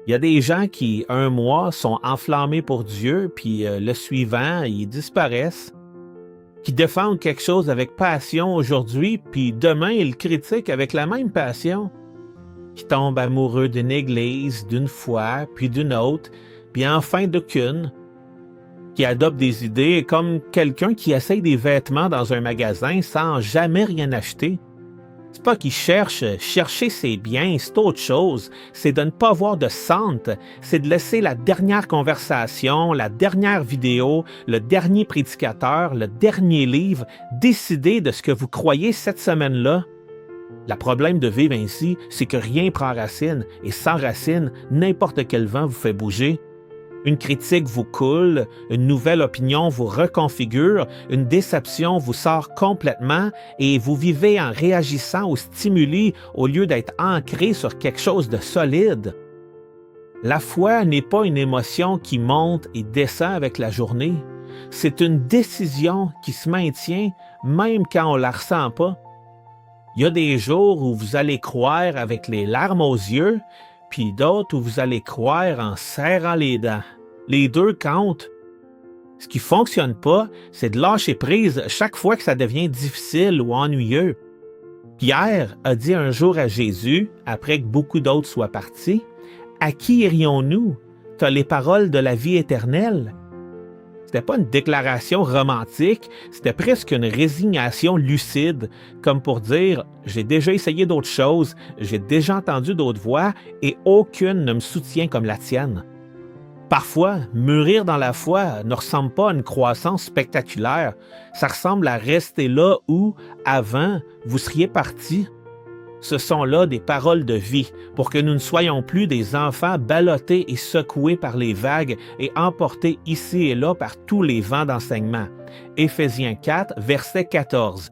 Il y a des gens qui, un mois, sont enflammés pour Dieu, puis le suivant, ils disparaissent, qui défendent quelque chose avec passion aujourd'hui, puis demain, ils le critiquent avec la même passion, qui tombent amoureux d'une église, d'une foi, puis d'une autre, puis enfin d'aucune, qui adoptent des idées comme quelqu'un qui essaye des vêtements dans un magasin sans jamais rien acheter. C'est pas qu'il cherche, chercher ses biens, c'est autre chose. C'est de ne pas voir de centre, c'est de laisser la dernière conversation, la dernière vidéo, le dernier prédicateur, le dernier livre décider de ce que vous croyez cette semaine-là. Le problème de vivre ainsi, c'est que rien prend racine, et sans racine, n'importe quel vent vous fait bouger. Une critique vous coule, une nouvelle opinion vous reconfigure, une déception vous sort complètement et vous vivez en réagissant aux stimuli au lieu d'être ancré sur quelque chose de solide. La foi n'est pas une émotion qui monte et descend avec la journée. C'est une décision qui se maintient même quand on ne la ressent pas. Il y a des jours où vous allez croire avec les larmes aux yeux, puis d'autres où vous allez croire en serrant les dents. Les deux comptent. Ce qui ne fonctionne pas, c'est de lâcher prise chaque fois que ça devient difficile ou ennuyeux. Pierre a dit un jour à Jésus, après que beaucoup d'autres soient partis, « À qui irions-nous? Tu as les paroles de la vie éternelle. » C'était pas une déclaration romantique, c'était presque une résignation lucide, comme pour dire « J'ai déjà essayé d'autres choses, j'ai déjà entendu d'autres voix et aucune ne me soutient comme la tienne. » Parfois, mûrir dans la foi ne ressemble pas à une croissance spectaculaire, ça ressemble à rester là où, avant, vous seriez parti. Ce sont là des paroles de vie pour que nous ne soyons plus des enfants ballottés et secoués par les vagues et emportés ici et là par tous les vents d'enseignement. Éphésiens 4, verset 14.